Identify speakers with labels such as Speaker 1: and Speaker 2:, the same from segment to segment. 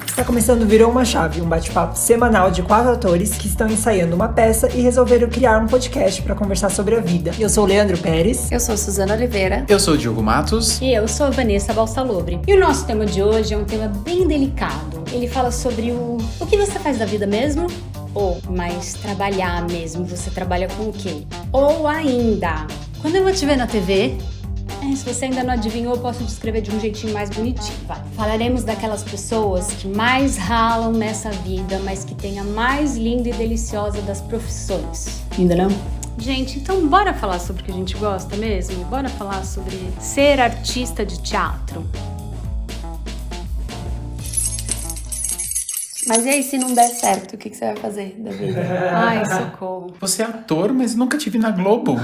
Speaker 1: Está começando Virou uma Chave, um bate-papo semanal de 4 atores que estão ensaiando uma peça e resolveram criar um podcast para conversar sobre a vida. Eu sou o Leandro Pérez.
Speaker 2: Eu sou Suzana Oliveira.
Speaker 3: Eu sou o Diogo Matos.
Speaker 4: E eu sou a Vanessa Balsalobre. E o nosso tema de hoje é um tema bem delicado. Ele fala sobre o que você faz da vida mesmo? Ou, mas trabalhar mesmo, você trabalha com o quê? Ou ainda, quando eu vou te ver na TV... se você ainda não adivinhou, eu posso descrever de um jeitinho mais bonitinho, vai. Falaremos daquelas pessoas que mais ralam nessa vida, mas que têm a mais linda e deliciosa das profissões. Ainda não? Gente, então bora falar sobre o que a gente gosta mesmo? Bora falar sobre ser artista de teatro.
Speaker 2: Mas e aí, se não der certo, o que você vai fazer da vida?
Speaker 4: Ai, socorro.
Speaker 3: Você é ator, mas nunca te vi na Globo.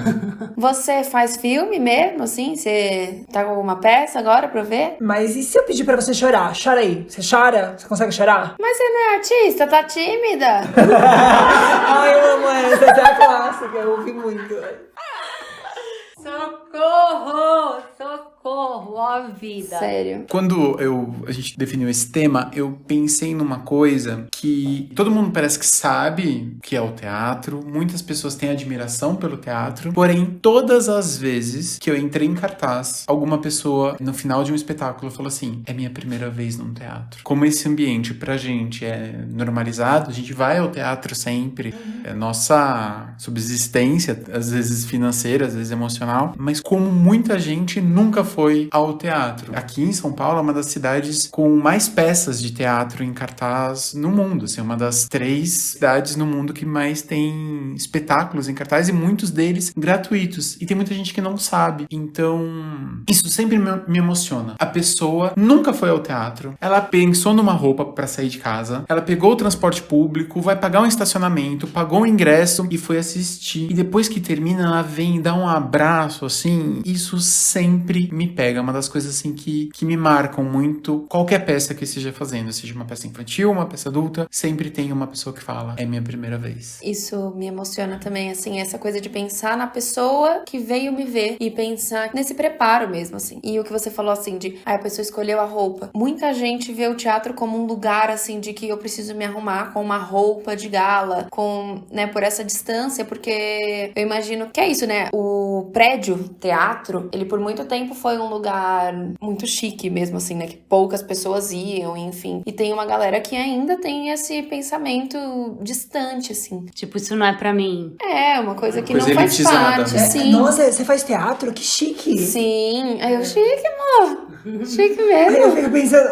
Speaker 2: Você faz filme mesmo, assim? Você tá com alguma peça agora pra eu ver?
Speaker 1: Mas e se eu pedir pra você chorar? Chora aí. Você chora? Você consegue chorar?
Speaker 2: Mas você não é artista, tá tímida?
Speaker 1: Ai, eu amo essa é a clássica. Eu ouvi muito.
Speaker 4: Socorro! Socorro, ó vida.
Speaker 2: Sério.
Speaker 3: Quando a gente definiu esse tema, eu pensei numa coisa que todo mundo parece que sabe que é o teatro, muitas pessoas têm admiração pelo teatro, porém, todas as vezes que eu entrei em cartaz, alguma pessoa, no final de um espetáculo, falou assim, é minha primeira vez num teatro. Como esse ambiente pra gente é normalizado, a gente vai ao teatro sempre, é nossa subsistência, às vezes financeira, às vezes emocional, mas como muita gente nunca foi ao teatro. Aqui em São Paulo é uma das cidades com mais peças de teatro em cartaz no mundo, assim, uma das 3 cidades no mundo que mais tem espetáculos em cartaz e muitos deles gratuitos. E tem muita gente que não sabe. Então, isso sempre me emociona. A pessoa nunca foi ao teatro, ela pensou numa roupa pra sair de casa, ela pegou o transporte público, vai pagar um estacionamento, pagou um ingresso e foi assistir. E depois que termina, ela vem e dá um abraço, assim. Isso sempre me pega. É uma das coisas, assim, que me marcam muito. Qualquer peça que esteja fazendo, seja uma peça infantil, uma peça adulta, sempre tem uma pessoa que fala, é minha primeira vez.
Speaker 2: Isso me emociona também, assim, essa coisa de pensar na pessoa que veio me ver e pensar nesse preparo mesmo, assim. E o que você falou, assim, de a pessoa escolheu a roupa. Muita gente vê o teatro como um lugar, assim, de que eu preciso me arrumar com uma roupa de gala, com, né, por essa distância, porque eu imagino que é isso, né? O prédio teatro, ele por muito tempo foi um lugar muito chique mesmo, assim, né? Que poucas pessoas iam, enfim. E tem uma galera que ainda tem esse pensamento distante, assim.
Speaker 4: Tipo, isso não é pra mim.
Speaker 2: É, uma coisa que
Speaker 3: Coisa
Speaker 2: não faz
Speaker 3: elitizada,
Speaker 2: parte,
Speaker 3: né?
Speaker 2: sim.
Speaker 1: Nossa, você faz teatro? Que chique.
Speaker 2: Sim, aí eu, chique, amor. Chique
Speaker 1: Aí eu
Speaker 2: mesmo.
Speaker 1: fico pensando...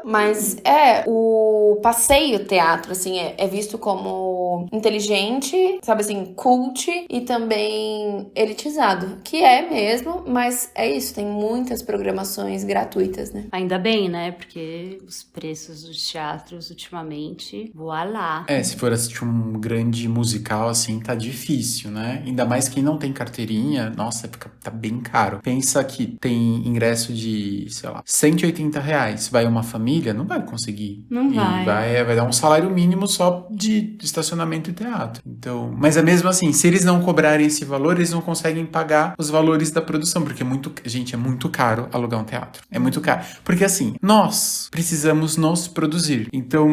Speaker 2: Mas o passeio teatro, assim, é visto como inteligente, sabe assim, cult e também elitizado. Que é mesmo, mas é isso, tem muitas programações gratuitas, né?
Speaker 4: Ainda bem, né? Porque os preços dos teatros ultimamente, voilá.
Speaker 3: Se for assistir um grande musical, assim, tá difícil, né? Ainda mais quem não tem carteirinha, nossa, tá bem caro. Pensa que tem ingresso de, sei lá, R$180. Vai uma família, não vai conseguir.
Speaker 4: Não vai.
Speaker 3: E vai dar um salário mínimo só de estacionamento e teatro. Então, mas é mesmo assim, se eles não cobrarem esse valor, eles não conseguem pagar os valores da produção, porque é muito caro alugar um teatro. É muito caro. Porque assim, nós precisamos nos produzir. Então,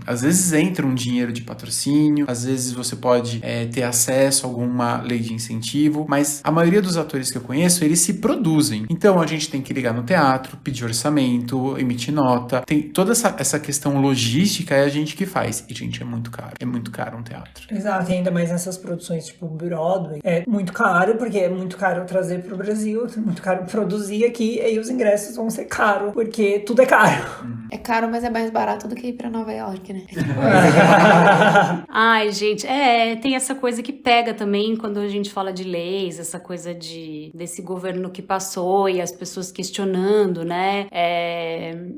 Speaker 3: às vezes entra um dinheiro de patrocínio, às vezes você pode ter acesso a alguma lei de incentivo, mas a maioria dos atores que eu conheço, eles se produzem. Então, a gente tem que ligar no teatro, pedir orçamento, emitir nota. Tem toda essa questão logística, é a gente que faz. E, gente, é muito caro. É muito caro um teatro.
Speaker 1: Exato, e ainda mais nessas produções tipo Broadway. É muito caro, porque é muito caro trazer pro Brasil, é muito caro produzir aqui, e aí os ingressos vão ser caros, porque tudo é caro.
Speaker 2: É caro, mas é mais barato do que ir pra Nova York, né?
Speaker 4: Ai, gente, tem essa coisa que pega também quando a gente fala de leis, essa coisa desse governo que passou e as pessoas questionando, né,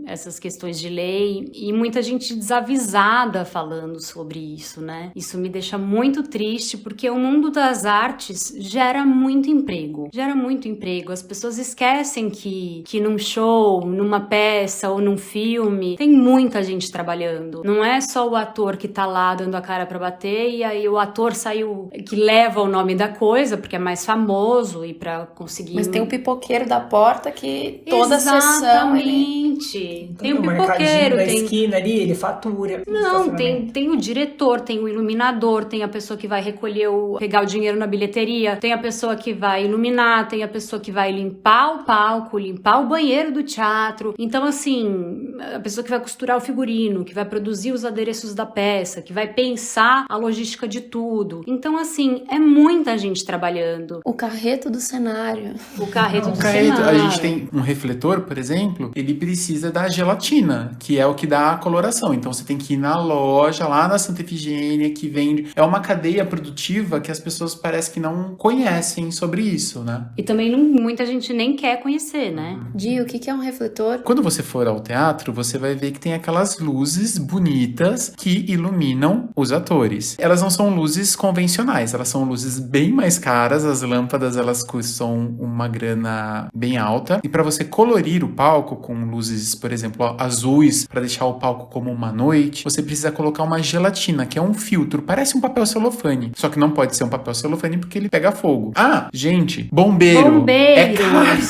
Speaker 4: essas questões de lei, e muita gente desavisada falando sobre isso. isso, né? Isso me deixa muito triste, porque o mundo das artes gera muito emprego. Gera muito emprego. As pessoas esquecem que num show, numa peça ou num filme, tem muita gente trabalhando. Não é só o ator que tá lá dando a cara pra bater e aí o ator saiu, que leva o nome da coisa, porque é mais famoso e pra conseguir...
Speaker 2: Mas tem o pipoqueiro da porta que toda sessão...
Speaker 4: Exatamente. Tem o
Speaker 1: mercadinho
Speaker 4: pipoqueiro,
Speaker 1: da
Speaker 4: tem...
Speaker 1: esquina ali, ele fatura.
Speaker 4: Não, tem o diretor, tem o iluminador, tem a pessoa que vai pegar o dinheiro na bilheteria, tem a pessoa que vai iluminar, tem a pessoa que vai limpar o palco, limpar o banheiro do teatro. Então, assim, a pessoa que vai costurar o figurino, que vai produzir os adereços da peça, que vai pensar a logística de tudo. Então, assim, é muita gente trabalhando.
Speaker 2: O carreto do cenário.
Speaker 4: O carreto do
Speaker 3: Carreto,
Speaker 4: cenário.
Speaker 3: a gente tem um refletor, por exemplo, ele precisa da gelatina, que é o que dá a coloração. Então você tem que ir na loja, lá na Santa Efigênia, que vende. É uma cadeia produtiva que as pessoas parece que não conhecem sobre isso, né?
Speaker 4: E também muita gente nem quer conhecer, né?
Speaker 2: Di, o que é um refletor?
Speaker 3: Quando você for ao teatro, você vai ver que tem aquelas luzes bonitas que iluminam os atores. Elas não são luzes convencionais, elas são luzes bem mais caras. As lâmpadas, elas custam uma grana bem alta. E para você colorir o palco com luzes, por exemplo, azuis, para deixar o palco como uma noite, você precisa colocar uma gelatina, que é um filtro, parece um papel celofane. Só que não pode ser um papel celofane porque ele pega fogo. Ah, gente, bombeiro. É caro.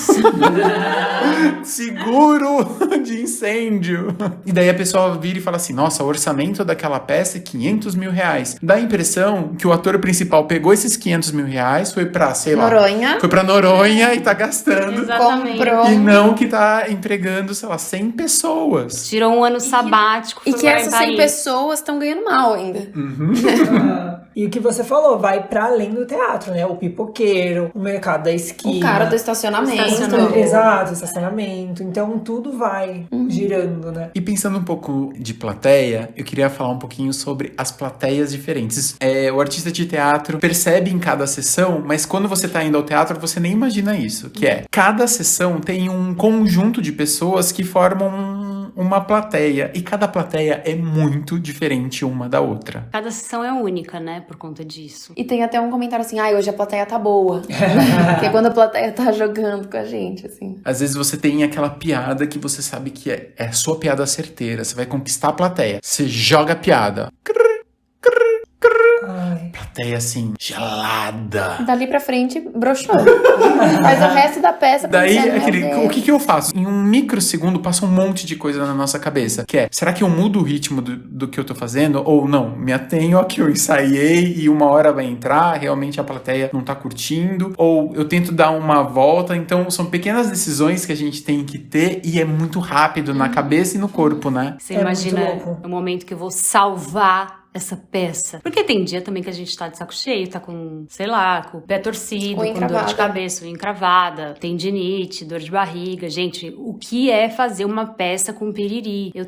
Speaker 3: Seguro de incêndio. E daí a pessoa vira e fala assim, nossa, o orçamento daquela peça é 500 mil reais. Dá a impressão que o ator principal pegou esses 500 mil reais, foi pra, sei lá...
Speaker 2: Noronha.
Speaker 3: Foi pra Noronha e tá gastando.
Speaker 4: Exatamente.
Speaker 2: Comprou.
Speaker 3: E não que tá empregando, sei lá, 100 pessoas.
Speaker 4: Tirou um ano sabático.
Speaker 2: E
Speaker 4: foi
Speaker 2: que
Speaker 4: morar em
Speaker 2: essas 100
Speaker 4: Paris.
Speaker 2: pessoas estão ganhando mal ainda.
Speaker 1: E o que você falou, vai pra além do teatro, né? O pipoqueiro, o mercado da esquina.
Speaker 2: O cara do estacionamento.
Speaker 1: Exato, estacionamento. Então tudo vai girando, né?
Speaker 3: E pensando um pouco de plateia, eu queria falar um pouquinho sobre as plateias diferentes. O artista de teatro percebe em cada sessão, mas quando você tá indo ao teatro, você nem imagina isso. Que é, cada sessão tem um conjunto de pessoas que formam uma plateia. E cada plateia é muito diferente uma da outra.
Speaker 4: Cada sessão é única, né? Por conta disso.
Speaker 2: E tem até um comentário assim, hoje a plateia tá boa. Que é quando a plateia tá jogando com a gente, assim.
Speaker 3: Às vezes você tem aquela piada que você sabe que é a sua piada certeira. Você vai conquistar a plateia. Você joga a piada.
Speaker 1: Ai.
Speaker 3: Plateia assim, gelada.
Speaker 2: Dali pra frente, broxou. Mas o resto da peça...
Speaker 3: Daí,
Speaker 2: pensando,
Speaker 3: o que eu faço? Em um microsegundo passa um monte de coisa na nossa cabeça. Que é, será que eu mudo o ritmo do que eu tô fazendo? Ou não, me atenho ao que eu ensaiei e uma hora vai entrar, realmente a plateia não tá curtindo. Ou eu tento dar uma volta. Então, são pequenas decisões que a gente tem que ter e é muito rápido na cabeça e no corpo, né?
Speaker 4: Você
Speaker 1: É
Speaker 4: imagina
Speaker 1: muito louco.
Speaker 4: o momento que eu vou salvar essa peça. Porque tem dia também que a gente tá de saco cheio, tá com, sei lá, com o pé torcido,
Speaker 2: Ou
Speaker 4: com dor
Speaker 2: encravada.
Speaker 4: de cabeça, ou encravada, tendinite, dor de barriga. Gente, o que é fazer uma peça com piriri? Eu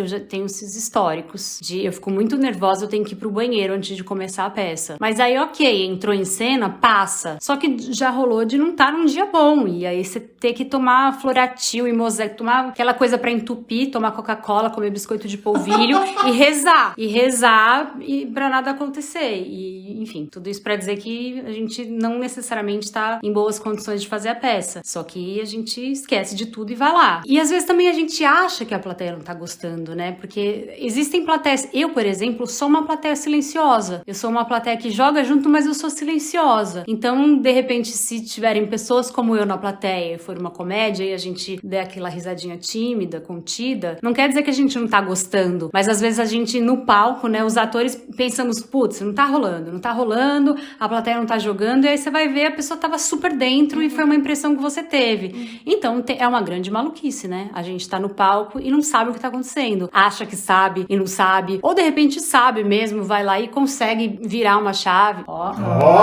Speaker 4: já tenho esses históricos de eu fico muito nervosa, eu tenho que ir pro banheiro antes de começar a peça. Mas aí, ok, entrou em cena, passa. Só que já rolou de não estar num dia bom. E aí você ter que tomar Floratil e Mosaic, tomar aquela coisa pra entupir, tomar Coca-Cola, comer biscoito de polvilho e rezar. E pra nada acontecer. E, enfim, tudo isso pra dizer que a gente não necessariamente tá em boas condições de fazer a peça. Só que a gente esquece de tudo e vai lá. E às vezes também a gente acha que a plateia não tá gostando, né? Porque existem plateias... Eu, por exemplo, sou uma plateia silenciosa. Eu sou uma plateia que joga junto, mas eu sou silenciosa. Então, de repente, se tiverem pessoas como eu na plateia e for uma comédia e a gente der aquela risadinha tímida, contida, não quer dizer que a gente não tá gostando. Mas às vezes a gente, no palco, né, os atores pensamos, putz, não tá rolando, a plateia não tá jogando, e aí você vai ver, a pessoa tava super dentro e foi uma impressão que você teve. Então, é uma grande maluquice, né? A gente tá no palco e não sabe o que tá acontecendo. Acha que sabe e não sabe, ou de repente sabe mesmo, vai lá e consegue virar uma chave.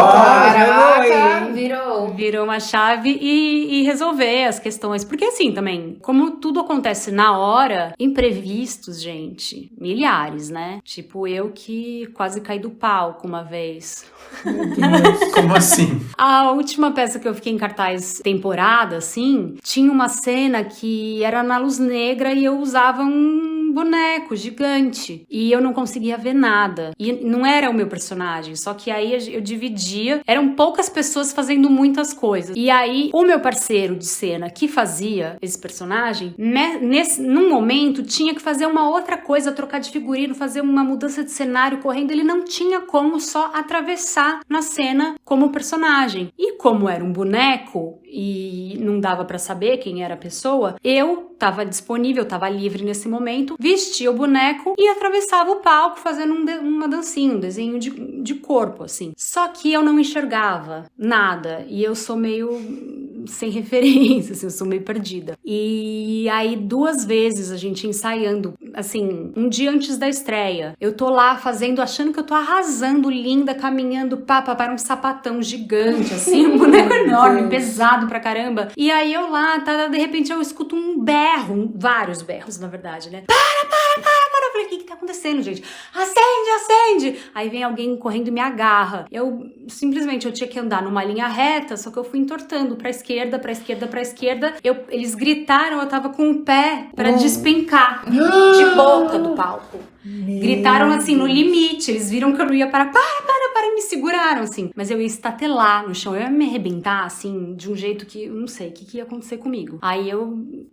Speaker 2: Caraca, virou.
Speaker 4: Virou uma chave e resolver as questões. Porque assim também, como tudo acontece na hora, imprevistos, gente, milhares, né? Tipo eu que quase caí do palco uma vez.
Speaker 3: Como assim?
Speaker 4: A última peça que eu fiquei em cartaz temporada, assim, tinha uma cena que era na luz negra e eu usava um um boneco gigante. E eu não conseguia ver nada. E não era o meu personagem, só que aí eu dividia. Eram poucas pessoas fazendo muitas coisas. E aí, o meu parceiro de cena que fazia esse personagem, num momento, tinha que fazer uma outra coisa, trocar de figurino, fazer uma mudança de cenário correndo. Ele não tinha como só atravessar na cena como personagem. E como era um boneco e não dava pra saber quem era a pessoa, eu tava disponível, tava livre nesse momento, vestia o boneco e atravessava o palco fazendo uma dancinha, um desenho de corpo, assim. Só que eu não enxergava nada e eu sou meio sem referência, assim, eu sou meio perdida. E aí 2 vezes a gente ensaiando, assim, um dia antes da estreia, eu tô lá fazendo, achando que eu tô arrasando, linda, caminhando, para um sapatão gigante, assim, um boneco enorme, pesado pra caramba. E aí eu lá, de repente eu escuto um berro, vários berros, na verdade, né? Para! Eu falei, o que tá acontecendo, gente? Acende! Aí vem alguém correndo e me agarra. Eu tinha que andar numa linha reta, só que eu fui entortando pra esquerda. Eles gritaram, eu tava com o pé pra despencar de boca do palco. Gritaram assim, no limite. Eles viram que eu não ia parar. Para, e me seguraram, assim. Mas eu ia estatelar no chão. Eu ia me arrebentar, assim, de um jeito que eu não sei o que ia acontecer comigo. Aí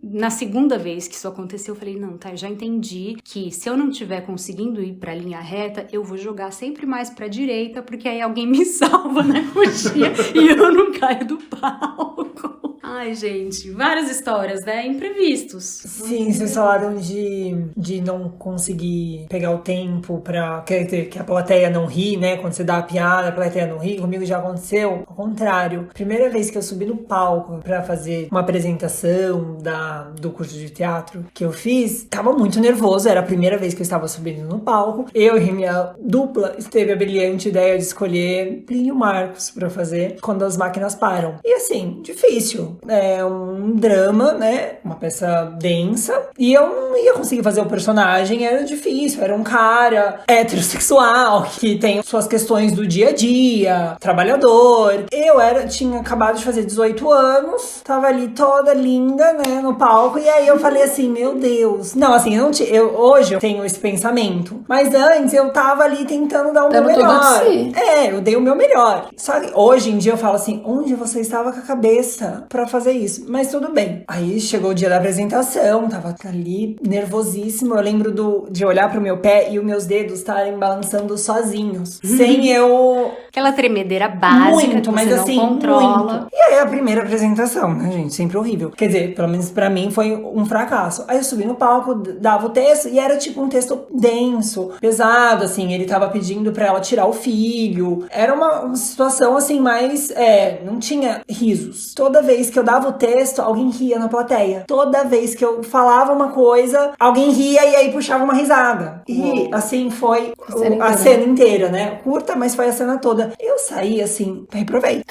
Speaker 4: na segunda vez que isso aconteceu, eu falei, não, tá, eu já entendi que se eu não tiver conseguindo ir pra linha reta, eu vou jogar sempre mais pra direita, porque aí alguém me salva na coxinha e eu não caio do palco. Ai, gente, várias histórias, né? Imprevistos.
Speaker 1: Sim, vocês falaram de não conseguir pegar o tempo pra... Quer dizer, que a plateia não ri, né? Quando você dá a piada, a plateia não ri. Comigo já aconteceu. Ao contrário. Primeira vez que eu subi no palco pra fazer uma apresentação do curso de teatro que eu fiz, tava muito nervoso. Era a primeira vez que eu estava subindo no palco. Eu e minha dupla teve a brilhante ideia de escolher Plínio Marcos pra fazer Quando as Máquinas Param. E assim, difícil. É um drama, né? Uma peça densa. E eu não ia conseguir fazer o personagem, era difícil. Era um cara heterossexual que tem suas questões do dia a dia, trabalhador. Tinha acabado de fazer 18 anos, tava ali toda linda, né, no palco. E aí eu falei assim, meu Deus. Não, assim, hoje eu tenho esse pensamento. Mas antes eu tava ali tentando dar o meu melhor. Eu dei o meu melhor. Só que hoje em dia eu falo assim, onde você estava com a cabeça pra fazer isso? Mas tudo bem. Aí chegou o dia da apresentação, tava ali nervosíssimo. Eu lembro de olhar pro meu pé e os meus dedos estarem balançando sozinhos. Sem eu...
Speaker 4: Aquela tremedeira básica muito, que você não controla.
Speaker 1: Muito. E aí a primeira apresentação, né, gente? Sempre horrível. Quer dizer, pelo menos pra mim foi um fracasso. Aí eu subi no palco, dava o texto e era tipo um texto denso, pesado, assim. Ele tava pedindo pra ela tirar o filho. Era uma situação, assim, mais... não tinha risos. Toda vez que eu dava o texto, alguém ria na plateia. Toda vez que eu falava uma coisa, alguém ria e aí puxava uma risada. E, assim, foi a cena inteira, né? Curta, mas foi a cena toda. Eu saí, assim, reprovei.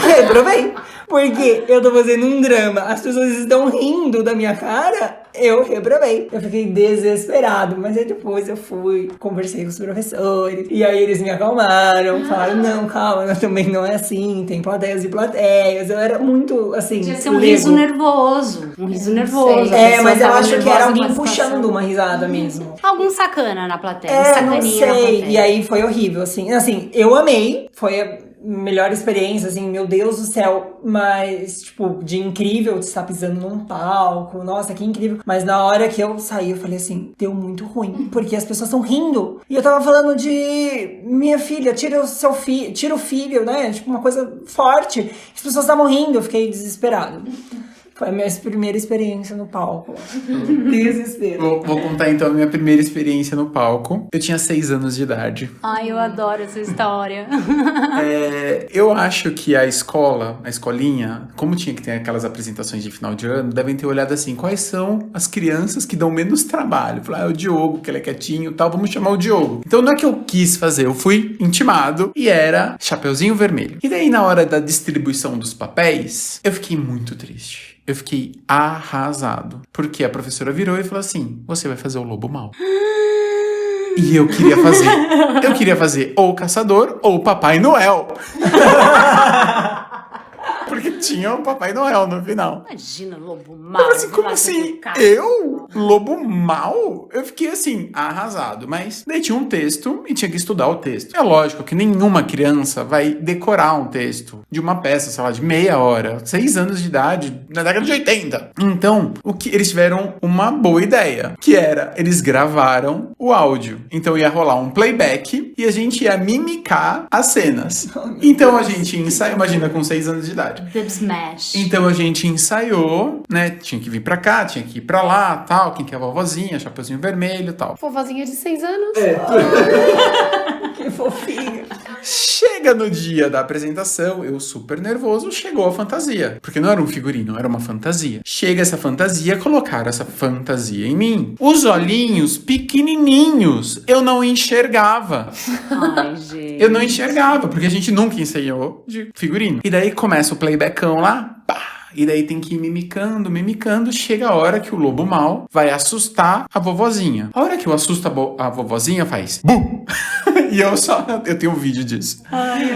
Speaker 1: Reprovei. Porque eu tô fazendo um drama, as pessoas estão rindo da minha cara, eu reprovei. Eu fiquei desesperado, mas aí depois eu conversei com os professores, e aí eles me acalmaram, falaram, não, calma, também não é assim, tem plateias e plateias. Eu era muito, assim...
Speaker 4: Tinha que ser um riso nervoso. Um riso nervoso.
Speaker 1: Mas eu acho que era alguém puxando uma risada mesmo.
Speaker 4: Algum sacana na plateia,
Speaker 1: não sei. E aí foi horrível, assim. Assim, eu amei, foi a melhor experiência, assim, meu Deus do céu, mas, tipo, de incrível de estar pisando num palco, nossa, que incrível. Mas na hora que eu saí, eu falei assim, deu muito ruim, porque as pessoas estão rindo. E eu tava falando de minha filha, tira o filho, né, tipo, uma coisa forte. As pessoas estavam rindo, eu fiquei desesperado. Foi a minha primeira experiência no palco. Desespero.
Speaker 3: Vou contar então a minha primeira experiência no palco. Eu tinha 6 anos de idade.
Speaker 4: Ai, eu adoro essa história.
Speaker 3: Eu acho que a escolinha, como tinha que ter aquelas apresentações de final de ano, devem ter olhado assim, quais são as crianças que dão menos trabalho? Falar, o Diogo, que ele é quietinho e tal, vamos chamar o Diogo. Então não é que eu quis fazer, eu fui intimado e era Chapeuzinho Vermelho. E daí na hora da distribuição dos papéis, eu fiquei muito triste. Eu fiquei arrasado. Porque a professora virou e falou assim, você vai fazer o Lobo Mau. E eu queria fazer ou o Caçador ou o Papai Noel. Porque tinha o Papai Noel no final.
Speaker 4: Imagina, lobo
Speaker 3: Eu
Speaker 4: mau.
Speaker 3: falei assim, como assim? Eu? Lobo mau? Eu fiquei assim, arrasado. Mas daí tinha um texto e tinha que estudar o texto. É lógico que nenhuma criança vai decorar um texto de uma peça, sei lá, de meia hora, 6 anos de idade, na década de 80. Então, eles tiveram uma boa ideia, que era, eles gravaram o áudio. Então ia rolar um playback e a gente ia mimicar as cenas. Então a gente ensaiou, imagina, com 6 anos de idade.
Speaker 4: The Smash.
Speaker 3: Então a gente ensaiou, né? Tinha que vir pra cá, tinha que ir pra lá, tal. Quem que é a vovozinha, Chapeuzinho Vermelho, tal.
Speaker 2: Vovozinha de 6 anos.
Speaker 1: Que fofinho.
Speaker 3: Chega no dia da apresentação, eu super nervoso, chegou a fantasia. Porque não era um figurino, era uma fantasia. Chega essa fantasia, colocaram essa fantasia em mim. Os olhinhos pequenininhos, eu não enxergava.
Speaker 4: Ai, gente.
Speaker 3: Eu não enxergava, porque a gente nunca ensaiou de figurino. E daí começa o playbackão lá, pá. E daí tem que ir mimicando, chega a hora que o lobo mau vai assustar a vovozinha. A hora que eu assusto a vovozinha faz bum! E eu tenho um vídeo disso.
Speaker 4: Ai,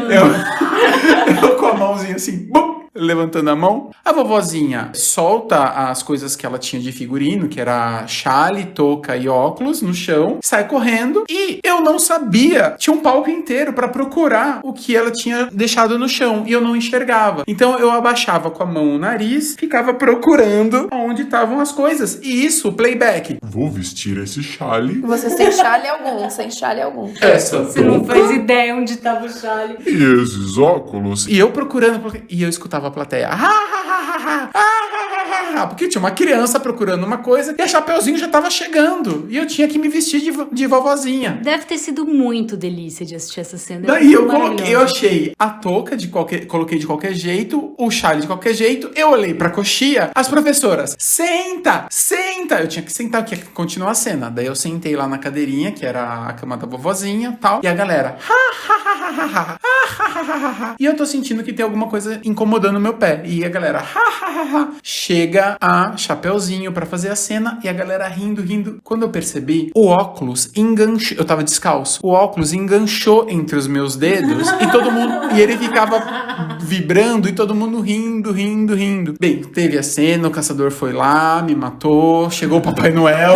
Speaker 3: Eu com a mãozinha assim, bum! Levantando a mão, a vovozinha solta as coisas que ela tinha de figurino, que era chale, touca e óculos no chão, sai correndo e eu não sabia, tinha um palco inteiro pra procurar o que ela tinha deixado no chão e eu não enxergava. Então eu abaixava com a mão o nariz, ficava procurando onde estavam as coisas. E isso, playback.
Speaker 5: Vou vestir esse chale
Speaker 2: Você sem chale algum.
Speaker 3: Essa.
Speaker 4: Você não faz ideia onde tava o chale.
Speaker 5: e esses óculos.
Speaker 3: E eu procurando, e eu escutava a plateia. Porque tinha uma criança procurando uma coisa e a Chapeuzinho já tava chegando. E eu tinha que me vestir de vovozinha.
Speaker 4: Deve ter sido muito delícia de assistir essa cena.
Speaker 3: Daí eu
Speaker 4: Maravilhosa.
Speaker 3: achei a touca coloquei de qualquer jeito, o chale de qualquer jeito, eu olhei pra coxia, as professoras, senta! Eu tinha que sentar, que ia continuar a cena. Daí eu sentei lá na cadeirinha, que era a cama da vovozinha, tal, e a galera, e eu tô sentindo que tem alguma coisa incomodando o meu pé. E a galera, chega a Chapeuzinho pra fazer a cena e a galera rindo. Quando eu percebi, o óculos enganchou. Eu tava descalço. O óculos enganchou entre os meus dedos e ele ficava vibrando e todo mundo rindo. Bem, teve a cena, o caçador foi lá, me matou, chegou o Papai Noel.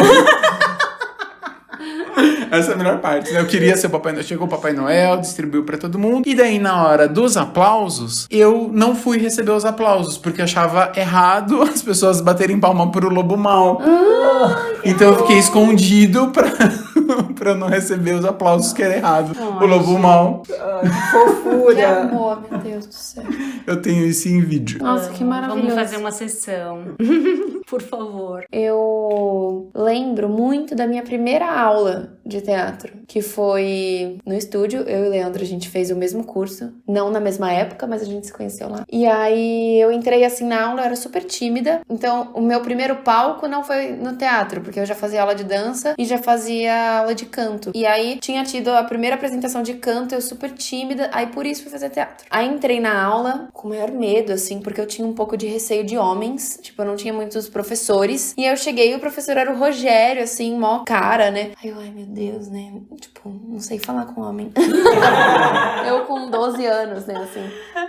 Speaker 3: Essa é a melhor parte, né? Eu queria ser o Papai Noel. Chegou o Papai Noel, distribuiu pra todo mundo. E daí, na hora dos aplausos, eu não fui receber os aplausos, porque eu achava errado as pessoas baterem palma pro lobo mau. Então eu fiquei escondido pra não receber os aplausos, que era errado. O lobo mau.
Speaker 1: Ai, que fofura.
Speaker 2: Que amor, meu Deus do céu.
Speaker 3: Eu tenho isso em vídeo.
Speaker 2: Nossa, que maravilhoso.
Speaker 4: Vamos fazer uma sessão. Por favor.
Speaker 2: Eu lembro muito da minha primeira aula de teatro, que foi no estúdio. Eu e o Leandro, a gente fez o mesmo curso. Não na mesma época, mas a gente se conheceu lá. E aí eu entrei assim na aula, eu era super tímida. Então o meu primeiro palco não foi no teatro, porque eu já fazia aula de dança e já fazia aula de canto. E aí tinha tido a primeira apresentação de canto, eu super tímida, aí por isso fui fazer teatro. Aí entrei na aula com o maior medo, assim, porque eu tinha um pouco de receio de homens, tipo, eu não tinha muitos professores. E aí eu cheguei e o professor era o Rogério, assim, mó cara, né? Aí eu, ai meu Deus, né? Tipo, não sei falar com homem. Eu com 12 anos, né, assim,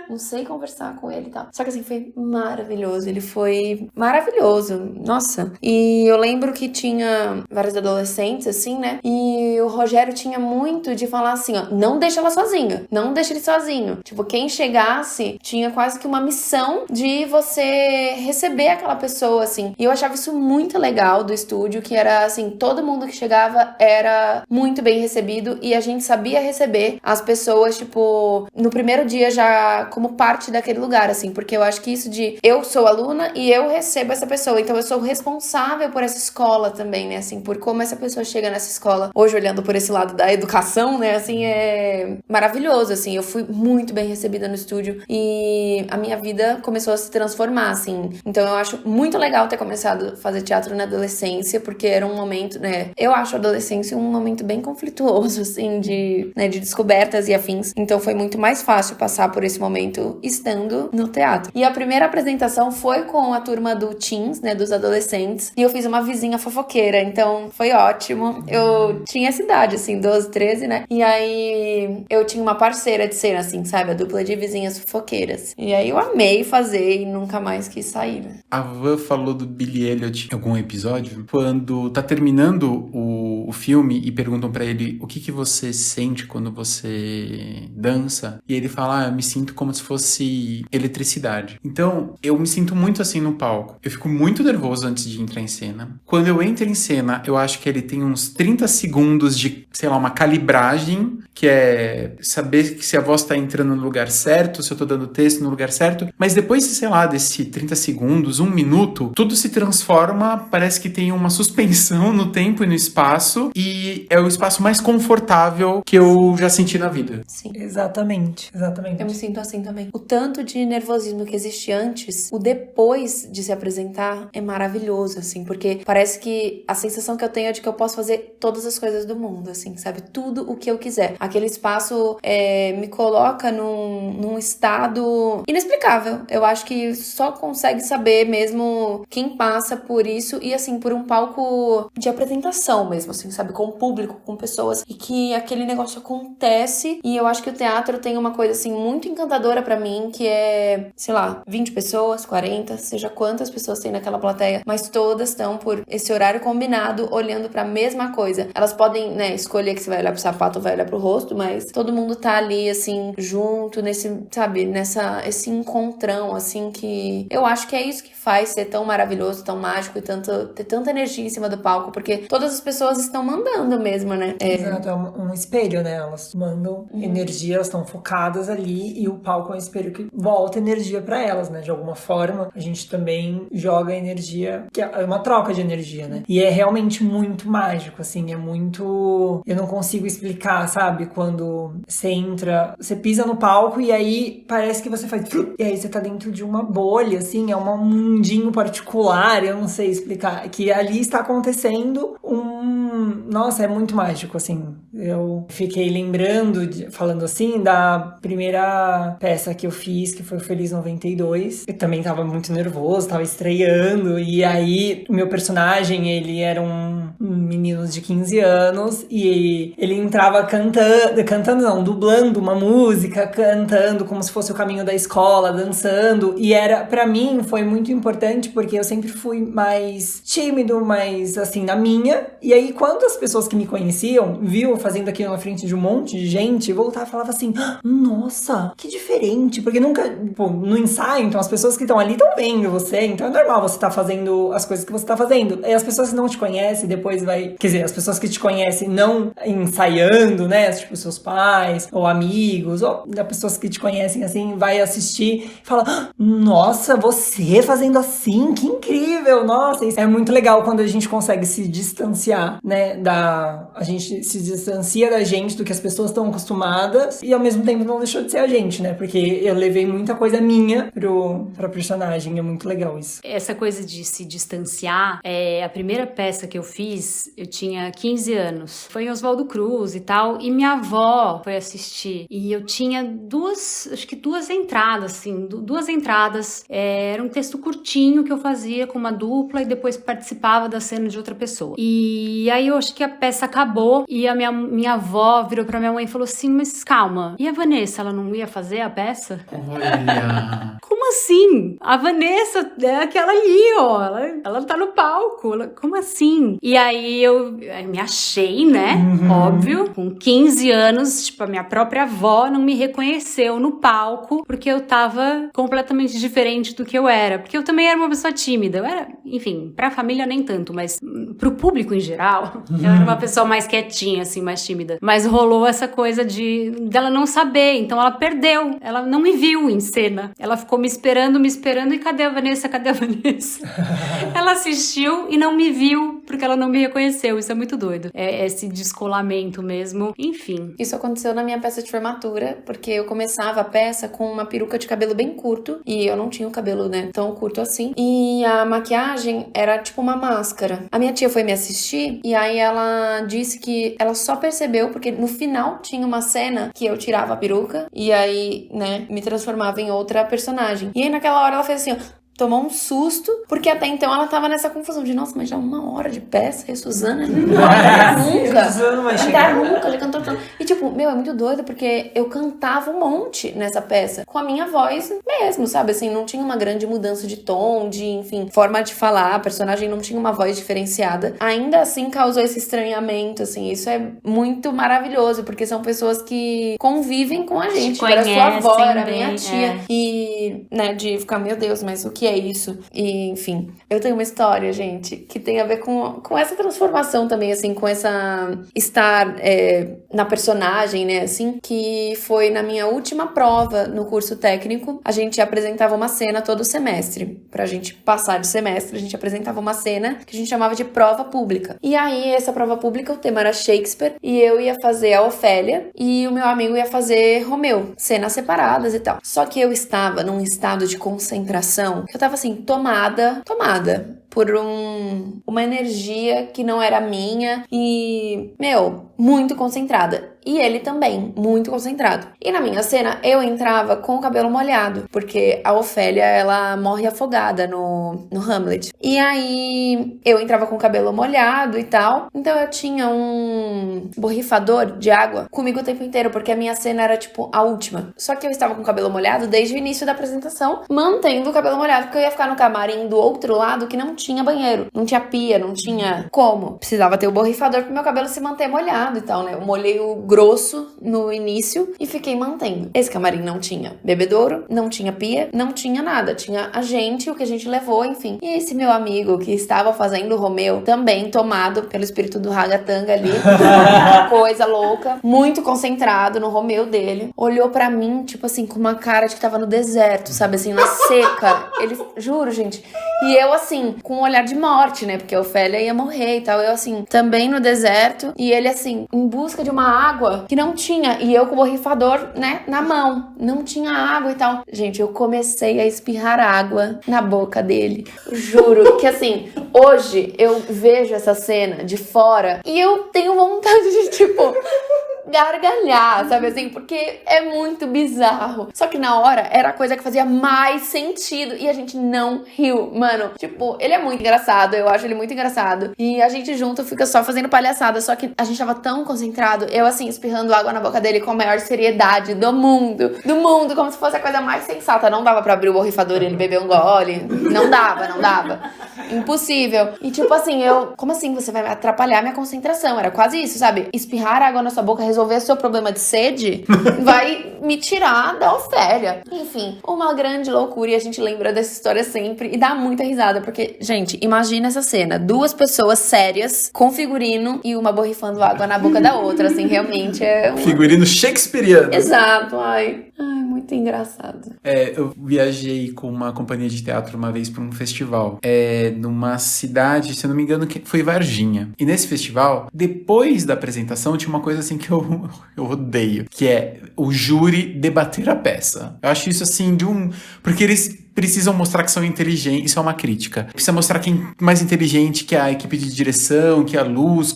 Speaker 2: não sei conversar com ele e tal. Só que assim, foi maravilhoso, ele foi maravilhoso, nossa. E eu lembro que tinha vários adolescentes, assim, né? E o Rogério tinha muito de falar assim, ó, não deixa ela sozinha, não deixa ele sozinho. Tipo, quem chegasse tinha quase que uma missão de você receber aquela pessoa, assim. E eu achava isso muito legal do estúdio, que era assim, todo mundo que chegava era muito bem recebido e a gente sabia receber as pessoas, tipo, no primeiro dia já como parte daquele lugar, assim, porque eu acho que isso de eu sou aluna e eu recebo essa pessoa, então eu sou responsável por essa escola também, né, assim, por como essa pessoa chega nessa escola. Hoje, olhando por esse lado da educação, né, assim, é maravilhoso, assim, eu fui muito bem recebida no estúdio e a minha vida começou a se transformar, assim, então eu acho muito legal ter começado a fazer teatro na adolescência, porque era um momento, né, eu acho a adolescência um momento bem conflituoso, assim, de descobertas e afins, então foi muito mais fácil passar por esse momento estando no teatro. E a primeira apresentação foi com a turma do Teens, né, dos adolescentes, e eu fiz uma vizinha fofoqueira, então foi ótimo. Eu tinha nessa idade, assim, 12, 13, né? E aí eu tinha uma parceira de cena, assim, sabe? A dupla de vizinhas fofoqueiras. E aí eu amei fazer e nunca mais quis sair, né?
Speaker 3: A Van falou do Billy Elliot em algum episódio, quando tá terminando o filme e perguntam pra ele o que você sente quando você dança, e ele fala, eu me sinto como se fosse eletricidade. Então, eu me sinto muito assim no palco. Eu fico muito nervoso antes de entrar em cena. Quando eu entro em cena, eu acho que ele tem uns 30 segundos de, sei lá, uma calibragem, que é saber se a voz tá entrando no lugar certo, se eu tô dando texto no lugar certo, mas depois, sei lá, desse 30 segundos, 1 minuto, tudo se transforma, parece que tem uma suspensão no tempo e no espaço, e é o espaço mais confortável que eu já senti na vida.
Speaker 2: Sim.
Speaker 1: Exatamente.
Speaker 2: Eu me sinto assim também. O tanto de nervosismo que existe antes, o depois de se apresentar é maravilhoso, assim, porque parece que a sensação que eu tenho é de que eu posso fazer todas as coisas do mundo, assim, sabe? Tudo o que eu quiser. Aquele espaço me coloca num estado inexplicável. Eu acho que só consegue saber mesmo quem passa por isso e, assim, por um palco de apresentação mesmo, assim, sabe? Com o público, com pessoas, e que aquele negócio acontece. E eu acho que o teatro tem uma coisa, assim, muito encantadora pra mim, que é, sei lá, 20 pessoas, 40, seja quantas pessoas tem naquela plateia, mas todas estão por esse horário combinado, olhando pra mesma coisa. Elas podem, né, escolher que você vai olhar pro sapato ou vai olhar pro rosto, mas todo mundo tá ali, assim, junto, nesse, sabe, esse encontrão, assim, que eu acho que é isso que faz ser tão maravilhoso, tão mágico e ter tanta energia em cima do palco, porque todas as pessoas estão mandando mesmo, né?
Speaker 1: Exato, é um espelho, né? Elas mandam energia, elas estão focadas ali e o palco é um espelho que volta energia pra elas, né? De alguma forma, a gente também joga energia, que é uma troca de energia, né? E é realmente muito mágico, assim, é muito... Eu não consigo explicar, sabe? Quando você entra, você pisa no palco e aí parece que você faz... E aí você tá dentro de uma bolha, assim, é um mundinho particular, eu não sei explicar, que ali está acontecendo Nossa, é muito mágico, assim. Eu fiquei lembrando, falando assim, da primeira peça que eu fiz, que foi o Feliz 92. Eu também tava muito nervoso, tava estreando, e aí o meu personagem, ele era um menino de 15 anos, e ele entrava cantando não, dublando uma música, cantando como se fosse o caminho da escola, dançando, e pra mim, foi muito importante, porque eu sempre fui mais tímido, mais, assim, na minha, e aí quando as pessoas que me conheciam viam fazendo aquilo na frente de um monte de gente, voltava e falava assim, nossa, que diferente, porque nunca, no ensaio, então as pessoas que estão ali estão vendo você, então é normal você estar fazendo as coisas que você está fazendo, e as pessoas que não te conhecem, depois quer dizer, as pessoas que te conhecem não ensaiando, né, tipo seus pais, ou amigos, ou as pessoas que te conhecem, assim, vai assistir e fala, nossa, você fazendo assim, que incrível, nossa, isso é muito legal quando a gente consegue se distanciar, né, a gente se distancia da gente, do que as pessoas estão acostumadas, e ao mesmo tempo não deixou de ser a gente, né, porque eu levei muita coisa minha pra personagem, é muito legal isso.
Speaker 4: Essa coisa de se distanciar, a primeira peça que eu fiz, eu tinha 15 anos, foi em Oswaldo Cruz e tal, e minha avó foi assistir, e eu tinha duas entradas, assim, duas entradas, era um texto curtinho que eu fazia com uma dupla e depois participava da cena de outra pessoa. E aí eu acho que a peça acabou e a minha avó virou pra minha mãe e falou assim, mas calma, e a Vanessa, ela não ia fazer a peça?
Speaker 3: Olha...
Speaker 4: Como assim? A Vanessa é aquela ali, ó, ela tá no palco, como assim? E aí eu me achei, né, óbvio, com 15 anos, tipo, a minha própria avó não me reconheceu no palco, porque eu tava completamente diferente do que eu era, porque eu também era uma pessoa tímida, eu era, enfim, pra família nem tanto, mas pro público em geral, eu era uma pessoa mais quietinha, assim, mais tímida, mas rolou essa coisa dela não saber, então ela perdeu, ela não me viu em cena, ela ficou me esperando, e cadê a Vanessa, ela assistiu e não me viu, porque ela não me reconheceu, isso é muito doido, esse descolamento mesmo, enfim.
Speaker 2: Isso aconteceu na minha peça de formatura, porque eu começava a peça com uma peruca de cabelo bem curto, e eu não tinha o cabelo, né, tão curto assim, e a maquiagem era tipo uma máscara. A minha tia foi me assistir, e aí ela disse que ela só percebeu, porque no final tinha uma cena que eu tirava a peruca, e aí, né, me transformava em outra personagem. E aí naquela hora ela fez assim, ó, tomou um susto, porque até então ela tava nessa confusão de, nossa, mas já 1 hora de peça, e a Suzana não vai nunca.
Speaker 1: Suzana vai
Speaker 2: chegar nunca, já cantou tanto. E tipo, meu, é muito doido, porque eu cantava um monte nessa peça, com a minha voz mesmo, sabe? Assim, não tinha uma grande mudança de tom, de, enfim, forma de falar, a personagem não tinha uma voz diferenciada. Ainda assim, causou esse estranhamento, assim, isso é muito maravilhoso, porque são pessoas que convivem com a gente. Era sua avó, era minha tia. E, né, de ficar, meu Deus, mas o que é isso? E, enfim, eu tenho uma história, gente, que tem a ver com essa transformação também, assim, com essa estar na personagem, né, assim, que foi na minha última prova no curso técnico. A gente apresentava uma cena todo semestre. Pra gente passar de semestre, a gente apresentava uma cena que a gente chamava de prova pública. E aí, essa prova pública, o tema era Shakespeare, e eu ia fazer a Ofélia, e o meu amigo ia fazer Romeu, cenas separadas e tal. Só que eu estava num estado de concentração, que eu tava assim, tomada por uma energia que não era minha e, meu, muito concentrada. E ele também, muito concentrado. E na minha cena, eu entrava com o cabelo molhado, porque a Ofélia, ela morre afogada no Hamlet. E aí, eu entrava com o cabelo molhado e tal, então eu tinha um borrifador de água comigo o tempo inteiro, porque a minha cena era, tipo, a última. Só que eu estava com o cabelo molhado desde o início da apresentação, mantendo o cabelo molhado, porque eu ia ficar no camarim do outro lado que não tinha banheiro, não tinha pia, não tinha como. Precisava ter o borrifador pro meu cabelo se manter molhado e tal, né? Eu molhei o grosso no início e fiquei mantendo. Esse camarim não tinha bebedouro, não tinha pia, não tinha nada. Tinha a gente, o que a gente levou, enfim. E esse meu amigo que estava fazendo o Romeu, também tomado pelo espírito do ragatanga ali, coisa louca, muito concentrado no Romeu dele, olhou pra mim, tipo assim, com uma cara de que tava no deserto, sabe assim, na seca. Ele, juro, gente. E eu, assim, com um olhar de morte, né? Porque a Ofélia ia morrer e tal. Eu, assim, também no deserto. E ele, assim, em busca de uma água que não tinha. E eu com o borrifador, né, na mão. Não tinha água e tal. Gente, eu comecei a espirrar água na boca dele. Juro que, assim, hoje eu vejo essa cena de fora e eu tenho vontade de, tipo, gargalhar, sabe assim? Porque é muito bizarro. Só que na hora era a coisa que fazia mais sentido e a gente não riu. Mano, tipo, ele é muito engraçado, eu acho ele muito engraçado. E a gente junto fica só fazendo palhaçada, só que a gente tava tão concentrado, eu assim, espirrando água na boca dele com a maior seriedade do mundo, como se fosse a coisa mais sensata. Não dava pra abrir o borrifador e ele beber um gole. Não dava. Impossível. E tipo assim, como assim você vai atrapalhar minha concentração? Era quase isso, sabe? Espirrar água na sua boca, resolver seu problema de sede, vai me tirar da Ofélia. Enfim, uma grande loucura e a gente lembra dessa história sempre e dá muita risada, porque, gente, imagina essa cena, 2 pessoas sérias com figurino e uma borrifando água na boca da outra, assim, realmente é
Speaker 3: figurino shakespeariano.
Speaker 2: Exato, ai, muito engraçado.
Speaker 3: Eu viajei com uma companhia de teatro uma vez pra um festival, numa cidade, se eu não me engano, que foi Varginha. E nesse festival, depois da apresentação, tinha uma coisa assim que eu odeio, que é o júri debater a peça. Eu acho isso assim porque eles precisam mostrar que são inteligentes, isso é uma crítica. Precisa mostrar quem é mais inteligente, que a equipe de direção, que a luz,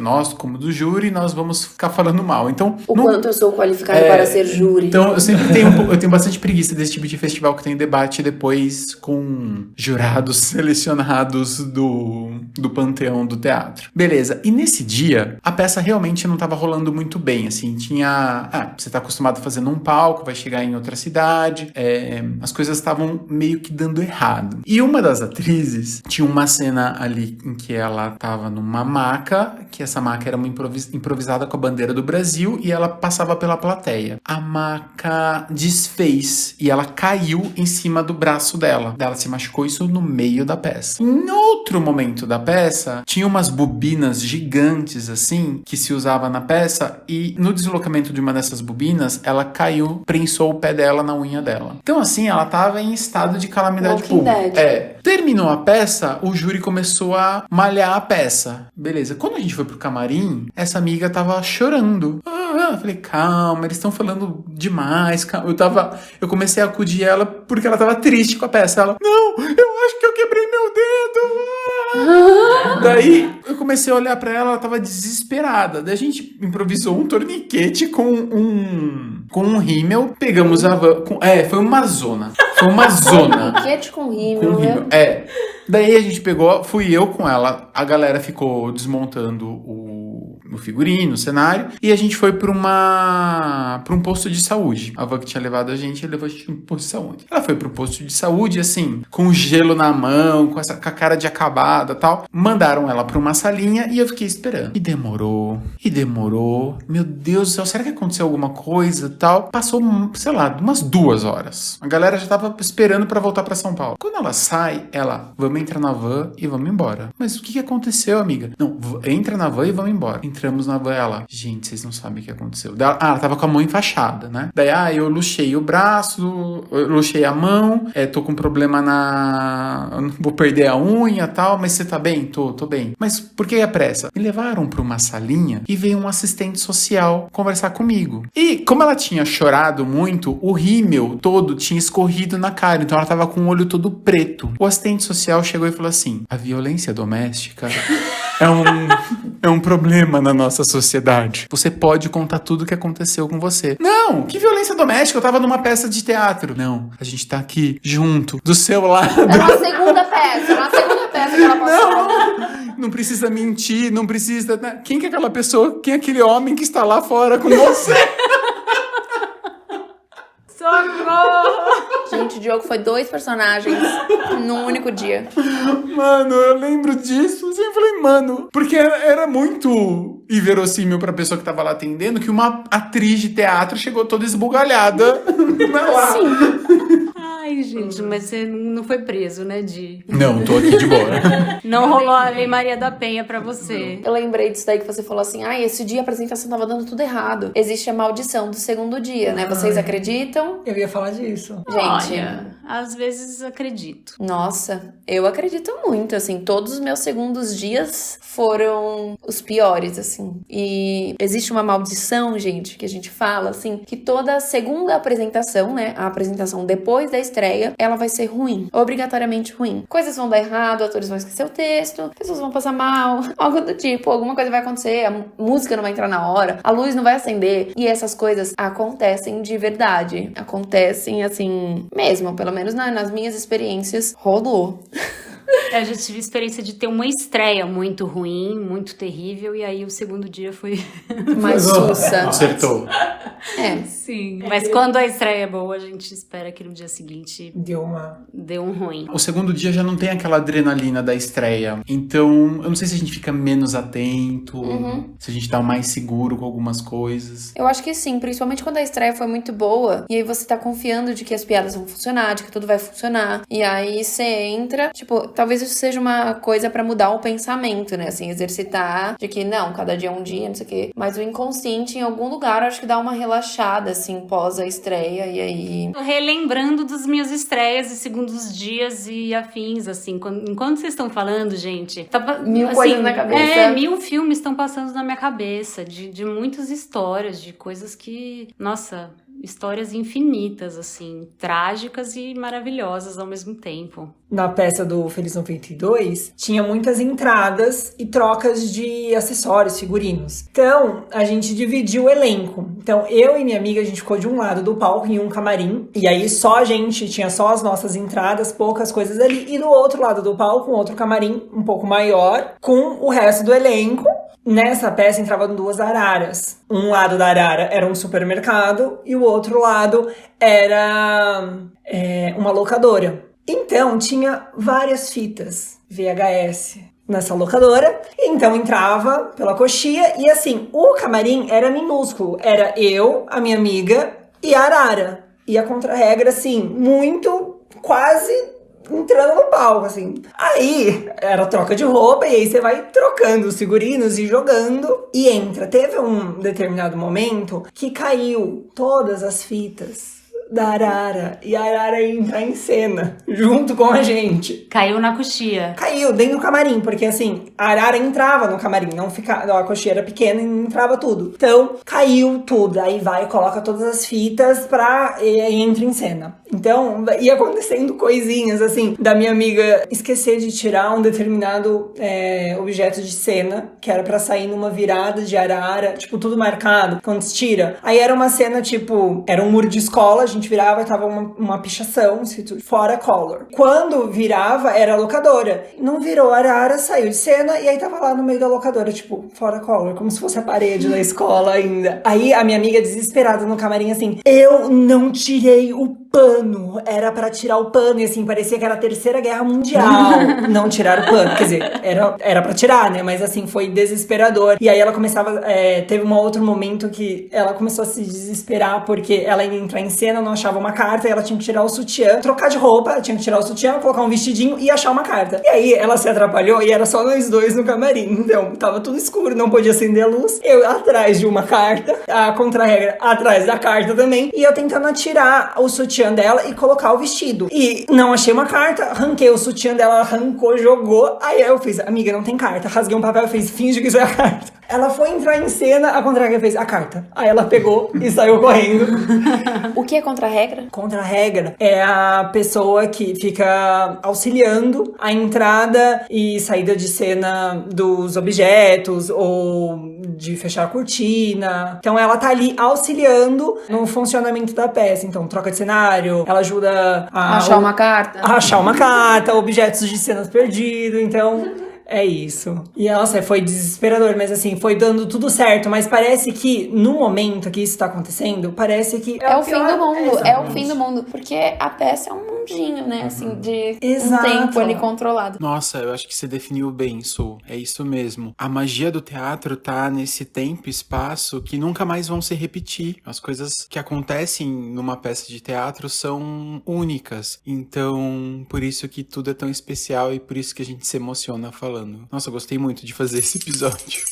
Speaker 3: nós, como do júri, nós vamos ficar falando mal. Então,
Speaker 2: quanto eu sou qualificado para ser júri.
Speaker 3: Então, eu sempre eu tenho bastante preguiça desse tipo de festival que tem debate depois com jurados selecionados do panteão do teatro. Beleza. E nesse dia, a peça realmente não estava rolando muito bem, assim, você tá acostumado a fazer num palco, vai chegar em outra cidade, as coisas estavam meio que dando errado. E uma das atrizes tinha uma cena ali em que ela tava numa maca, que essa maca era uma improvisada com a bandeira do Brasil e ela passava pela plateia. A maca desfez e ela caiu em cima do braço dela. Ela se machucou, isso no meio da peça. Em outro momento da peça, tinha umas bobinas gigantes assim, que se usava na peça e no deslocamento de uma dessas bobinas, ela caiu, prensou o pé dela na unha dela. Então assim, ela tava em estado de calamidade pública. Terminou a peça, o júri começou a malhar a peça. Beleza. Quando a gente foi pro camarim, essa amiga tava chorando. Eu falei, calma, eles estão falando demais, calma. Eu comecei a acudir ela porque ela tava triste com a peça. Ela, não, eu acho que eu quebrei meu dedo. Daí, eu comecei a olhar pra ela, ela tava desesperada. Daí a gente improvisou um torniquete com um rímel, pegamos a van... foi uma zona. Foi uma zona.
Speaker 2: Torniquete com rímel, né?
Speaker 3: Daí a gente pegou, fui eu com ela, a galera ficou desmontando o figurino, o cenário, e a gente foi pra um posto de saúde. A van que tinha levado a gente, levou a gente pra um posto de saúde. Ela foi pro posto de saúde, assim, com gelo na mão, com a cara de acabada e tal. Mandaram ela pra uma salinha e eu fiquei esperando. E demorou. Meu Deus do céu, será que aconteceu alguma coisa e tal? Passou, sei lá, umas 2 horas. A galera já tava esperando pra voltar pra São Paulo. Quando ela sai, vamos entrar na van e vamos embora. Mas o que aconteceu, amiga? Não, entra na van e vamos embora. Entramos na van, ela, gente, vocês não sabem o que aconteceu. Ela tava com a mão enfaixada, né? Daí, eu luxei o braço, eu luxei a mão, tô com problema vou perder a unha e tal, mas você tá bem? Tô bem. Mas por que a pressa? Me levaram pra uma salinha e veio um assistente social conversar comigo. E como ela tinha chorado muito, o rímel todo tinha escorrido na cara, então ela tava com o olho todo preto. O assistente social chegou e falou assim: a violência doméstica é um problema na nossa sociedade. Você pode contar tudo o que aconteceu com você. Não, que violência doméstica? Eu tava numa peça de teatro. Não, a gente tá aqui junto, do seu lado.
Speaker 2: É uma segunda peça que ela passou.
Speaker 3: Não precisa mentir, não precisa... Quem que é aquela pessoa? Quem é aquele homem que está lá fora com você?
Speaker 1: Socorro!
Speaker 2: Gente, o Diogo foi 2 personagens num único dia.
Speaker 3: Mano, eu lembro disso. Eu falei, mano, porque era muito inverossímil pra pessoa que tava lá atendendo que uma atriz de teatro chegou toda esbugalhada lá.
Speaker 2: Sim.
Speaker 4: Ai, gente, mas você não foi preso, né,
Speaker 3: Não, tô aqui de boa.
Speaker 4: Não rolou a Lei Maria da Penha pra você.
Speaker 2: Eu lembrei disso daí que você falou assim, esse dia a apresentação tava dando tudo errado. Existe a maldição do segundo dia, né? Vocês acreditam?
Speaker 1: Eu ia falar disso.
Speaker 2: Gente,
Speaker 4: Olha, às vezes acredito.
Speaker 2: nossa, eu acredito muito, assim, todos os meus segundos dias foram os piores, assim. E existe uma maldição, gente, que a gente fala, assim, que toda segunda apresentação, né, a apresentação depois da estreia, ela vai ser ruim, obrigatoriamente ruim. Coisas vão dar errado, atores vão esquecer o texto, pessoas vão passar mal, algo do tipo, alguma coisa vai acontecer, a música não vai entrar na hora, a luz não vai acender, e essas coisas acontecem de verdade, acontecem, assim, mesmo, pelo menos nas minhas experiências, rolou.
Speaker 4: Eu já tive experiência de ter uma estreia muito ruim, muito terrível, e aí o segundo dia foi...
Speaker 2: Mais sussa.
Speaker 3: Acertou.
Speaker 4: Sim. Mas quando a estreia é boa, a gente espera que no dia seguinte dê um ruim.
Speaker 3: O segundo dia já não tem aquela adrenalina da estreia. Então, eu não sei se a gente fica menos atento, se a gente tá mais seguro com algumas coisas.
Speaker 2: Eu acho que sim, principalmente quando a estreia foi muito boa, e aí você tá confiando de que as piadas vão funcionar, de que tudo vai funcionar, e aí você entra, tipo, talvez isso seja uma coisa pra mudar o pensamento, né, assim, exercitar de que, não, cada dia é um dia, não sei o quê, mas o inconsciente, em algum lugar, eu acho que dá uma relaxada, assim, pós a estreia, e aí...
Speaker 4: Tô relembrando das minhas estreias e segundos dias e afins, assim, enquanto vocês estão falando, gente... Tá,
Speaker 2: mil
Speaker 4: assim,
Speaker 2: coisas na cabeça.
Speaker 4: 1000 filmes estão passando na minha cabeça, de muitas histórias, de coisas que, nossa... Histórias infinitas, assim, trágicas e maravilhosas ao mesmo tempo.
Speaker 1: Na peça do Feliz 92, tinha muitas entradas e trocas de acessórios, figurinos. Então, a gente dividiu o elenco. Então, eu e minha amiga, a gente ficou de um lado do palco em um camarim. E aí, só a gente tinha só as nossas entradas, poucas coisas ali. E do outro lado do palco, um outro camarim um pouco maior, com o resto do elenco. Nessa peça entravam 2 araras. Um lado da arara era um supermercado e o outro lado era uma locadora. Então, tinha várias fitas VHS nessa locadora. Então, entrava pela coxia e, assim, o camarim era minúsculo. Era eu, a minha amiga e a arara. E a contra-regra, assim, muito, quase... entrando no palco, assim. Aí, era troca de roupa, e aí você vai trocando os figurinos e jogando, e entra. Teve um determinado momento que caiu todas as fitas da Arara. E a Arara ia entrar em cena junto com a gente.
Speaker 4: Caiu na coxia.
Speaker 1: Caiu dentro do camarim, porque assim, a Arara entrava no camarim, não ficava, a coxinha era pequena e entrava tudo. Então, caiu tudo. Aí vai, coloca todas as fitas e entra em cena. Então, ia acontecendo coisinhas, assim, da minha amiga esquecer de tirar um determinado objeto de cena, que era pra sair numa virada de Arara, tipo, tudo marcado, quando se tira. Aí era uma cena, tipo, era um muro de escola, a gente virava e tava uma pichação, escrito fora color. Quando virava, era locadora. Não virou Arara, saiu de cena, e aí tava lá no meio da locadora, tipo, fora color, como se fosse a parede da escola ainda. Aí a minha amiga desesperada no camarim, assim, eu não tirei o pano, era pra tirar o pano, e assim, parecia que era a Terceira Guerra Mundial. Não tiraram o pano, quer dizer, era pra tirar, né, mas assim, foi desesperador. E aí ela começava, teve um outro momento que ela começou a se desesperar, porque ela ia entrar em cena, não achava uma carta, e ela tinha que tirar o sutiã, trocar de roupa, ela tinha que tirar o sutiã, colocar um vestidinho e achar uma carta. E aí ela se atrapalhou, e era só nós dois no camarim, então tava tudo escuro, não podia acender a luz, eu atrás de uma carta, a contra-regra atrás da carta também, e eu tentando atirar o sutiã dela e colocar o vestido. E não achei uma carta, arranquei o sutiã dela, arrancou, jogou. Aí eu fiz, amiga, não tem carta. Rasguei um papel e fiz, finge que isso é a carta. Ela foi entrar em cena, a contra-regra fez a carta. Aí ela pegou e saiu correndo.
Speaker 2: O que é contra-regra?
Speaker 1: Contra-regra é a pessoa que fica auxiliando a entrada e saída de cena dos objetos ou de fechar a cortina. Então ela tá ali auxiliando no funcionamento da peça. Então troca de cenário, ela ajuda a
Speaker 2: Achar uma carta.
Speaker 1: a achar uma carta, objetos de cenas perdidos. Então é isso. E, nossa, foi desesperador, mas assim, foi dando tudo certo. Mas parece que, no momento que isso tá acontecendo, parece que
Speaker 2: É o fim do mundo, é o
Speaker 1: exatamente.
Speaker 2: fim do mundo. Porque a peça é um mundinho, né? Assim, de
Speaker 1: Exato.
Speaker 2: um tempo ali controlado.
Speaker 3: Nossa, eu acho que você definiu bem, Su. É isso mesmo. A magia do teatro tá nesse tempo e espaço que nunca mais vão se repetir. As coisas que acontecem numa peça de teatro são únicas. Então, por isso que tudo é tão especial e por isso que a gente se emociona falando. Nossa, eu gostei muito de fazer esse episódio.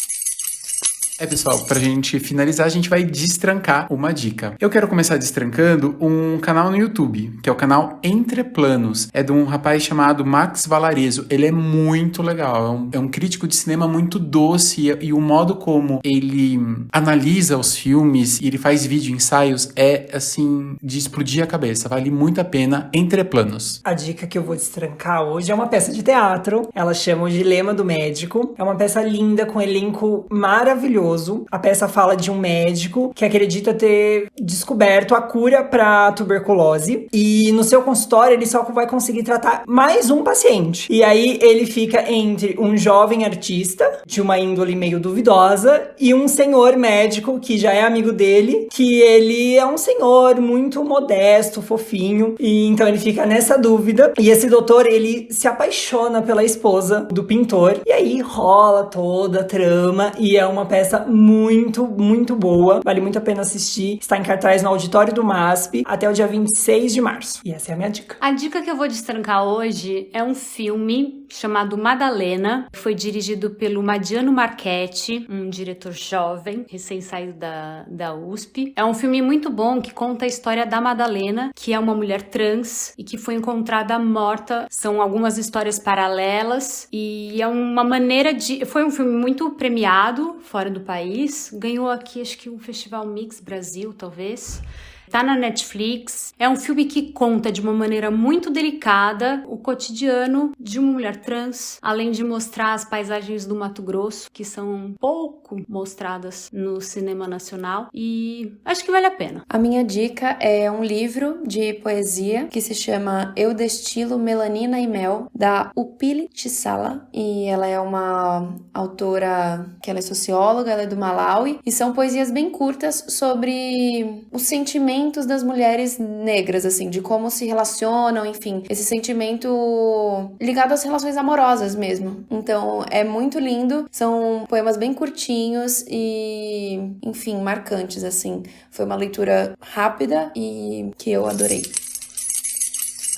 Speaker 3: Pessoal, pra gente finalizar, a gente vai destrancar uma dica. Eu quero começar destrancando um canal no YouTube, que é o canal Entre Planos. É de um rapaz chamado Max Valarezo. Ele é muito legal, é um crítico de cinema muito doce e o modo como ele analisa os filmes e ele faz vídeo ensaios é, assim, de explodir a cabeça. Vale muito a pena. Entre Planos.
Speaker 1: A dica que eu vou destrancar hoje é uma peça de teatro. Ela chama O Dilema do Médico. É uma peça linda, com um elenco maravilhoso. A peça fala de um médico que acredita ter descoberto a cura para tuberculose. E no seu consultório ele só vai conseguir tratar mais um paciente. E aí ele fica entre um jovem artista, de uma índole meio duvidosa, e um senhor médico que já é amigo dele, que ele é um senhor muito modesto, fofinho. E então ele fica nessa dúvida. E esse doutor, ele se apaixona pela esposa do pintor. E aí rola toda a trama. E é uma peça muito, muito boa. Vale muito a pena assistir. Está em cartaz no auditório do MASP até o dia 26 de março. E essa é a minha dica.
Speaker 4: A dica que eu vou destrancar hoje é um filme chamado Madalena. Foi dirigido pelo Madiano Marchetti, um diretor jovem, recém-saído da USP. É um filme muito bom que conta a história da Madalena, que é uma mulher trans e que foi encontrada morta. São algumas histórias paralelas e é uma maneira de... Foi um filme muito premiado fora do país. Ganhou aqui, acho que um Festival Mix Brasil, talvez. Tá na Netflix. É um filme que conta de uma maneira muito delicada o cotidiano de uma mulher trans, além de mostrar as paisagens do Mato Grosso, que são pouco mostradas no cinema nacional, e acho que vale a pena.
Speaker 2: A minha dica é um livro de poesia que se chama Eu Destilo Melanina e Mel, da Upili Tisala, e ela é uma autora que ela é socióloga, ela é do Malawi, e são poesias bem curtas sobre os sentimentos das mulheres negras, assim, de como se relacionam, enfim, esse sentimento ligado às relações amorosas mesmo. Então, é muito lindo, são poemas bem curtinhos e, enfim, marcantes, assim. Foi uma leitura rápida e que eu adorei.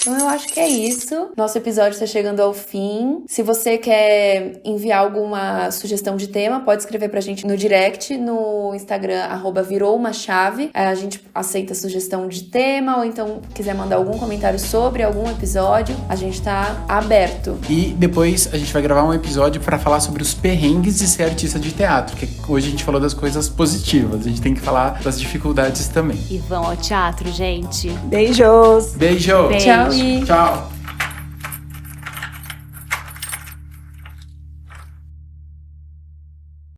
Speaker 2: Então eu acho que é isso. Nosso episódio está chegando ao fim. Se você quer enviar alguma sugestão de tema, pode escrever pra gente no direct, no Instagram, @virou-uma-chave. A gente aceita sugestão de tema, ou então quiser mandar algum comentário sobre algum episódio, a gente tá aberto.
Speaker 3: E depois a gente vai gravar um episódio pra falar sobre os perrengues de ser artista de teatro, que hoje a gente falou das coisas positivas, a gente tem que falar das dificuldades também.
Speaker 4: E vão ao teatro, gente.
Speaker 1: Beijos!
Speaker 3: Beijo!
Speaker 4: Beijo.
Speaker 2: Tchau e...
Speaker 3: Tchau!